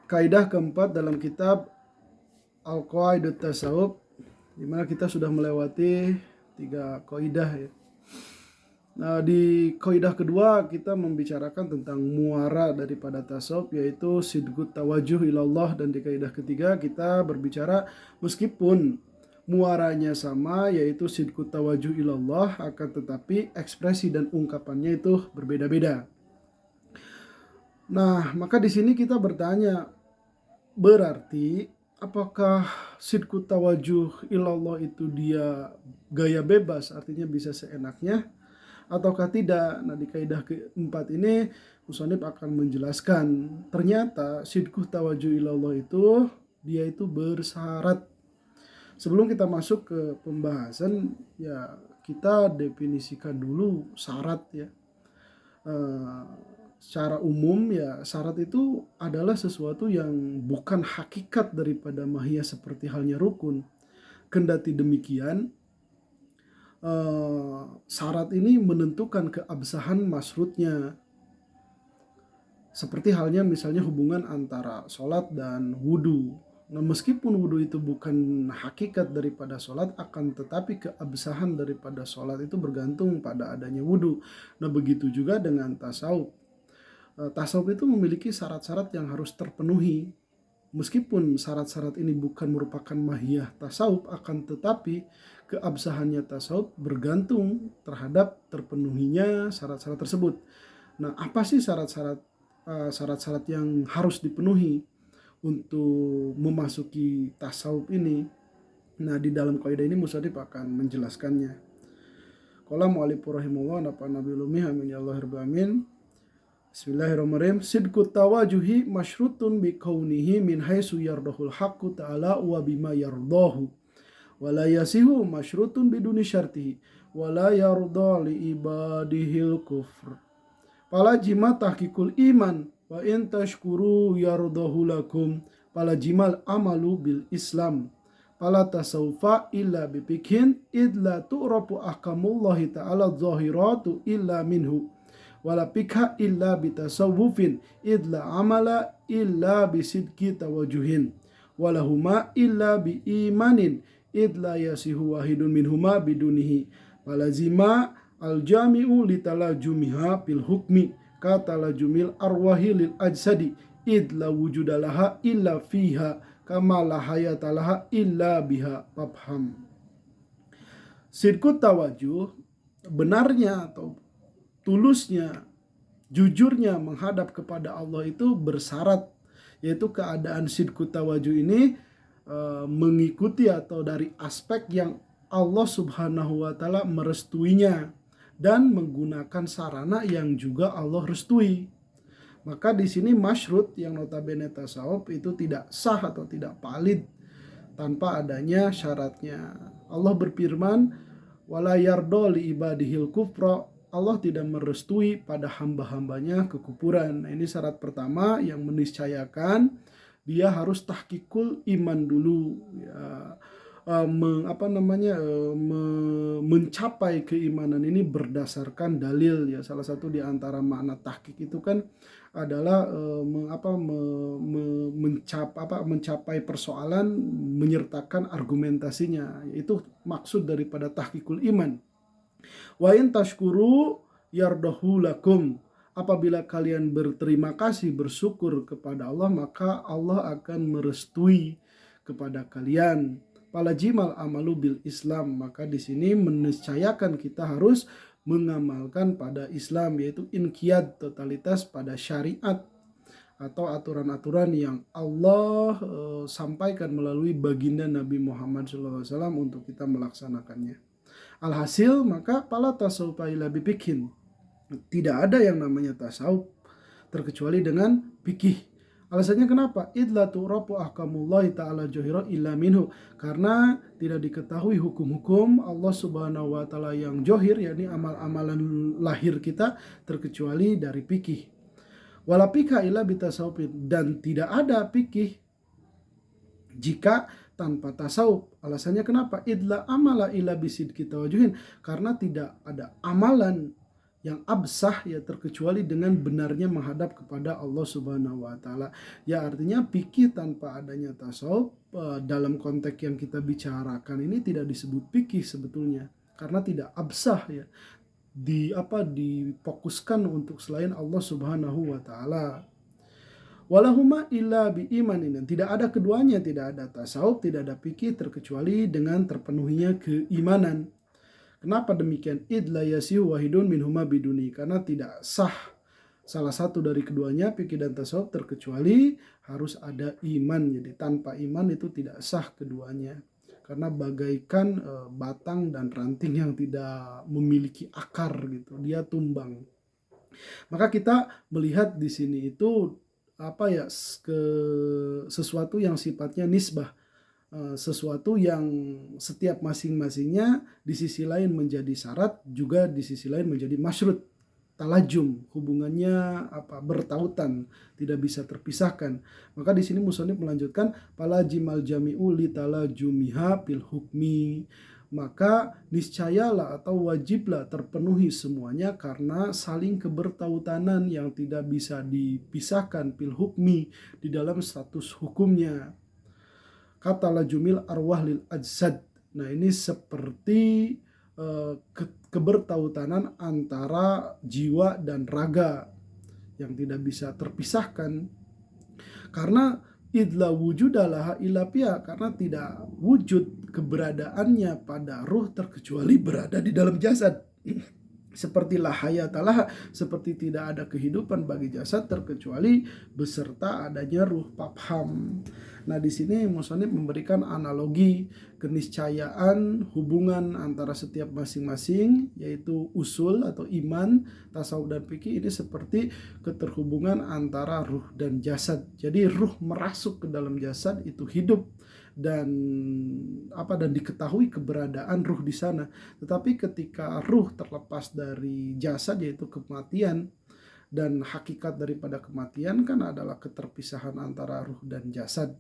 Kaidah keempat dalam kitab Al-Qawaidut Tasawuf, di mana kita sudah melewati 3 kaidah ya. Nah, di kaidah kedua kita membicarakan tentang muara daripada tasawuf, yaitu sidqut tawajuh ilallah, dan di kaidah ketiga kita berbicara meskipun muaranya sama, yaitu sidqut tawajuh ilallah, akan tetapi ekspresi dan ungkapannya itu berbeda-beda. Nah, maka di sini kita bertanya, berarti apakah sidqut tawajuh ilallah itu dia gaya bebas, artinya bisa seenaknya, ataukah tidak? Nah, di kaidah keempat ini musannif akan menjelaskan ternyata sidqut tawajuh ilallah itu dia itu bersyarat. Sebelum kita masuk ke pembahasan, ya kita definisikan dulu syarat ya. Secara umum ya, syarat itu adalah sesuatu yang bukan hakikat daripada mahiyah seperti halnya rukun. Kendati demikian, syarat ini menentukan keabsahan masrutnya. Seperti halnya misalnya hubungan antara sholat dan wudhu. Nah, meskipun wudhu itu bukan hakikat daripada sholat, akan tetapi keabsahan daripada sholat itu bergantung pada adanya wudhu. Nah, begitu juga dengan tasawuf. Tasawuf itu memiliki syarat-syarat yang harus terpenuhi. Meskipun syarat-syarat ini bukan merupakan mahiyah tasawuf, akan tetapi keabsahannya tasawuf bergantung terhadap terpenuhinya syarat-syarat tersebut. Nah, apa sih syarat-syarat yang harus dipenuhi untuk memasuki tasawuf ini? Nah, di dalam kaidah ini musannif akan menjelaskannya. Qala mu'allif rahimahullah nafa'ana bil ulumi amin ya Allah rabbal alamin. Bismillahirrahmanirrahim. Sidqut tawajuhi masyrutun bi kaunihi min haitsu yardahul haqqu ta'ala wa bima yardahu. Wa la yasihu masyrutun biduni syartihi wa la yarda li ibadihil kufr. Pala jima tahqiqul iman wa in tashkuru yardahu lakum. Pala jimal amalu bil islam. Pala tasawfa illa bipikhin idla tu'rafu ahkamullahi ta'ala zahiratu illa minhu. Wala pikha illa bitasawufin idla amala illa bisidki tawajuhin walahuma illa biimanin idla yasihu wahidun minhuma bidunihi walazima aljami'u litalajumiha bil hukmi katalajumil arwahi lil ajsadi idla wujudalaha illa fiha kama la hayatalaha illa biha pabham. Sidqut tawajuh, benarnya atau tulusnya, jujurnya menghadap kepada Allah itu bersyarat, yaitu keadaan sidqut tawajuh ini mengikuti atau dari aspek yang Allah subhanahu wa ta'ala merestuinya dan menggunakan sarana yang juga Allah restui. Maka di sini masyrut yang notabene tasawuf itu tidak sah atau tidak valid tanpa adanya syaratnya. Allah berfirman, wala yardo li ibadihil kufra, Allah tidak merestui pada hamba-hambanya kekufuran. Nah, ini syarat pertama yang meniscayakan dia harus tahqiqul iman dulu ya. Mencapai keimanan ini berdasarkan dalil ya. Salah satu di antara makna tahqiq itu kan adalah mencapai persoalan menyertakan argumentasinya. Itu maksud daripada tahqiqul iman. Wa in tashkuru yardahu lakum. Apabila kalian berterima kasih, bersyukur kepada Allah, maka Allah akan merestui kepada kalian. Palajimal amalu bil Islam, maka di sini meniscayakan kita harus mengamalkan pada Islam, yaitu inqiyad, totalitas pada syariat atau aturan-aturan yang Allah sampaikan melalui baginda Nabi Muhammad SAW untuk kita melaksanakannya. Alhasil maka pala tasawuf ila bipikhin. Tidak ada yang namanya tasawuf terkecuali dengan fikih. Alasannya kenapa? Idla tu'rafu ahkamullahi ta'ala johira illa minhu. Karena tidak diketahui hukum-hukum Allah subhanahu wa ta'ala yang johir, yakni amal-amalan lahir kita, terkecuali dari fikih. Wala fikha illa bitasawufin. Dan tidak ada fikih jika tanpa tasawuf. Alasannya kenapa? Idla amala illa bisidqi tawajuhin. Karena tidak ada amalan yang absah ya terkecuali dengan benarnya menghadap kepada Allah Subhanahu wa taala. Ya artinya fikih tanpa adanya tasawuf dalam konteks yang kita bicarakan ini tidak disebut fikih sebetulnya karena tidak absah ya difokuskan untuk selain Allah Subhanahu wa taala. Walahuma illa bi imanin, tidak ada keduanya, tidak ada tasawuf, tidak ada fikih terkecuali dengan terpenuhinya keimanan. Kenapa demikian? Id la yasihu wahidun minhuma biduni, karena tidak sah salah satu dari keduanya, fikih dan tasawuf, terkecuali harus ada iman. Jadi tanpa iman itu tidak sah keduanya. Karena bagaikan batang dan ranting yang tidak memiliki akar gitu, dia tumbang. Maka kita melihat di sini itu sesuatu yang sifatnya nisbah, sesuatu yang setiap masing-masingnya di sisi lain menjadi syarat, juga di sisi lain menjadi masyrut, talajum, hubungannya bertautan, tidak bisa terpisahkan. Maka di sini musannif melanjutkan palajimal jami'u li talajumiha fil hukmi, maka niscayalah atau wajiblah terpenuhi semuanya karena saling kebertautanan yang tidak bisa dipisahkan fil hukmi di dalam status hukumnya. Kata lajumil arwah lil ajsad. Nah ini seperti kebertautanan antara jiwa dan raga yang tidak bisa terpisahkan. Karena idla wujudalaha illa fiha, karena tidak wujud keberadaannya pada ruh terkecuali berada di dalam jasad. Seperti la hayatalah, seperti tidak ada kehidupan bagi jasad terkecuali beserta adanya ruh, paham. Nah di sini musannif memberikan analogi keniscayaan hubungan antara setiap masing-masing, yaitu usul atau iman, tasawuf dan fikih ini seperti keterhubungan antara ruh dan jasad. Jadi ruh merasuk ke dalam jasad itu hidup dan diketahui keberadaan ruh di sana. Tetapi ketika ruh terlepas dari jasad, yaitu kematian, dan hakikat daripada kematian kan adalah keterpisahan antara ruh dan jasad.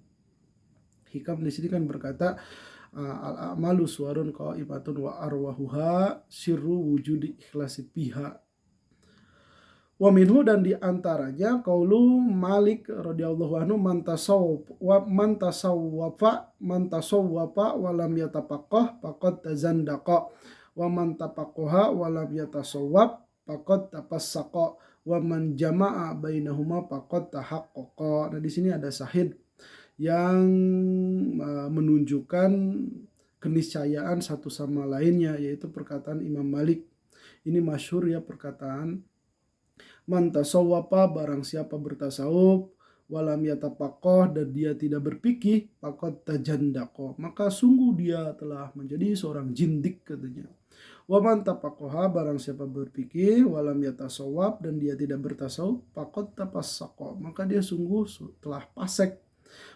Hikam di sini kan berkata al-a'malu suwarun qaimatun wa arwahuha sirru wujudi ikhlasi piha. Wa minhu, dan diantaranya qaulu Malik radhiyallahu anhu man tasawwafa wa lam yatapaqqah faqad tazandaqa wa man tapaqqaha wa lam yatasawwab faqad tafassaqa wa man jama'a bainahuma faqad tahaqqaqa. Nah di sini ada syahid yang menunjukkan keniscayaan satu sama lainnya, yaitu perkataan Imam Malik. Ini masyhur ya perkataan man tasawwafa, barang siapa bertasawuf, walam yatapaqqah, dan dia tidak berfikih, faqad tajandaqa, maka sungguh dia telah menjadi seorang jindik katanya. Wa man tapaqqaha, barang siapa berfikih, walam yatasawwab, dan dia tidak bertasawuf, faqad tafassaqa, maka dia sungguh telah fasik.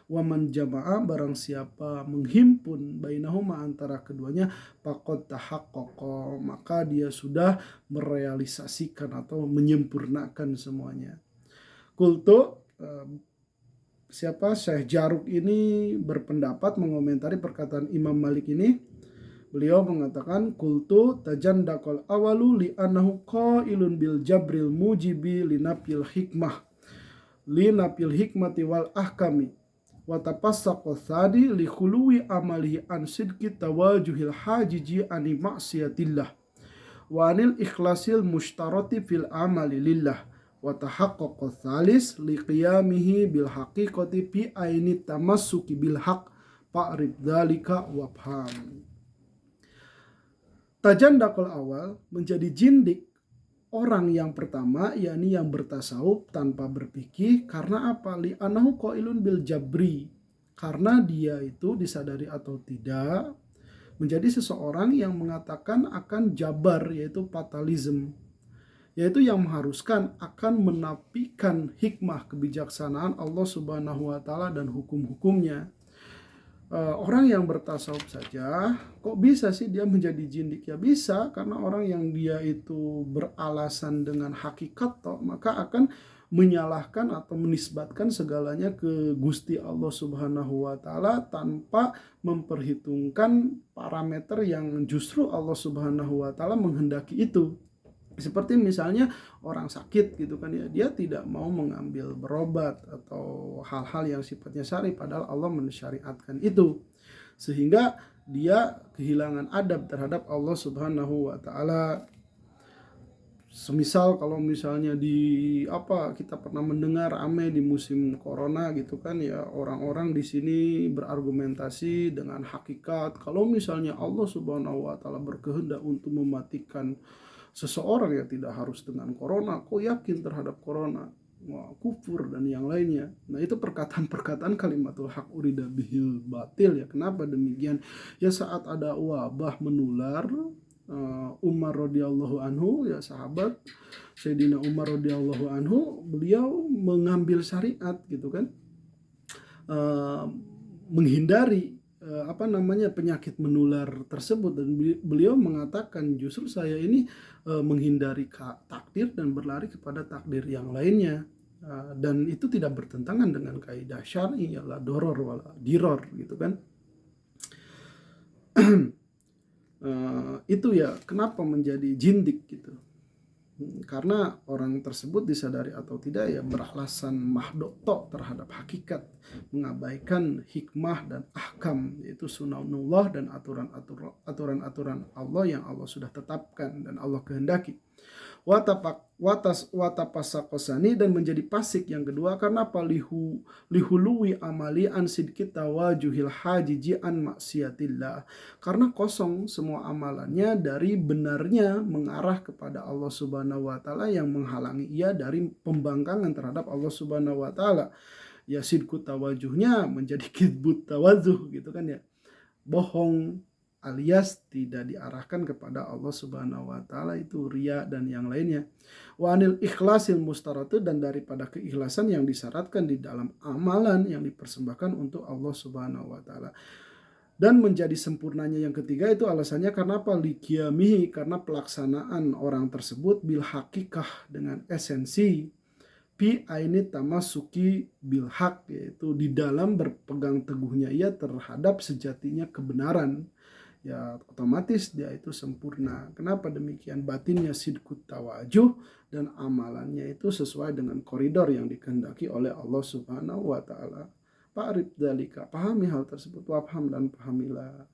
Waman jama'a, barang siapa menghimpun bainahuma, antara keduanya, faqad tahaqqaqa, maka dia sudah merealisasikan atau menyempurnakan semuanya. Qultu, Syekh Jaruk ini berpendapat mengomentari perkataan Imam Malik ini. Beliau mengatakan qultu tajandaqal awalu li annahu qailun bil jabril mujibi linafil hikmati wal ahkami wa tapassaqo thadi li khuluwi amalihi an sidqi tawajuhil hajiji ani ma'siyatillah wa anil ikhlasil mushtarati fil amali lillah wa tahaqqaqo thalis li qiyamihi bil haqiqati fi aini tamassuki bil haq fa'rif dzalika wafham. Tajandaqul awal, menjadi jindik orang yang pertama, yakni yang bertasawuf tanpa berfikih. Karena apa? Li anahu qailun bil jabri, karena dia itu disadari atau tidak menjadi seseorang yang mengatakan akan jabar, yaitu fatalism, yaitu yang mengharuskan akan menafikan hikmah kebijaksanaan Allah Subhanahu wa taala dan hukum-hukumnya. Orang yang bertasawuf saja kok bisa sih dia menjadi jindik? Ya bisa, karena orang yang dia itu beralasan dengan hakikat maka akan menyalahkan atau menisbatkan segalanya ke Gusti Allah Subhanahu wa taala tanpa memperhitungkan parameter yang justru Allah Subhanahu wa taala menghendaki itu. Seperti misalnya orang sakit gitu kan ya, dia tidak mau mengambil berobat atau hal-hal yang sifatnya syar'i padahal Allah mensyariatkan itu. Sehingga dia kehilangan adab terhadap Allah Subhanahu wa taala. Semisal kalau misalnya kita pernah mendengar ame di musim corona gitu kan ya, orang-orang di sini berargumentasi dengan hakikat kalau misalnya Allah Subhanahu wa taala berkehendak untuk mematikan seseorang ya tidak harus dengan corona. Kok yakin terhadap corona? Wah, kufur dan yang lainnya. Nah, itu perkataan-perkataan kalimatul haq urida bihil batil ya. Kenapa demikian? Ya saat ada wabah menular, Umar radhiyallahu anhu ya, sahabat Sayyidina Umar radhiyallahu anhu, beliau mengambil syariat gitu kan, eh, menghindari penyakit menular tersebut, dan beliau mengatakan justru saya ini menghindari takdir dan berlari kepada takdir yang lainnya. Dan itu tidak bertentangan dengan kaidah syar'i, ya la doror wala diror gitu kan. Itu ya kenapa menjadi jindik gitu. Karena orang tersebut disadari atau tidak ya beralasan mahdokto terhadap hakikat, mengabaikan hikmah dan ahkam, yaitu sunahullah dan aturan-aturan Allah yang Allah sudah tetapkan dan Allah kehendaki. Watapasakosani, dan menjadi pasik yang kedua karena lihului amali an sidkita wajuhil hajiji an maksiatillah, karena kosong semua amalannya dari benarnya mengarah kepada Allah Subhanahu wa taala yang menghalangi ia dari pembangkangan terhadap Allah Subhanahu wa taala. Ya sidku tawajuhnya menjadi kidbut tawazuh gitu kan ya, bohong alias tidak diarahkan kepada Allah Subhanahu wa taala, itu riya dan yang lainnya. Wa anil ikhlasil mustaratu, dan daripada keikhlasan yang disyaratkan di dalam amalan yang dipersembahkan untuk Allah Subhanahu wa taala. Dan menjadi sempurnanya yang ketiga itu alasannya karena apa? Liqiyamihi, karena pelaksanaan orang tersebut bil hakikah, dengan esensi pi aini tamasuki bil haq, yaitu di dalam berpegang teguhnya ia terhadap sejatinya kebenaran, ya otomatis dia itu sempurna. Kenapa demikian? Batinnya sidqut tawajuh dan amalannya itu sesuai dengan koridor yang dikehendaki oleh Allah Subhanahu wa taala. Pak Arif dalika, pahami hal tersebut, wafham dan pahamilah.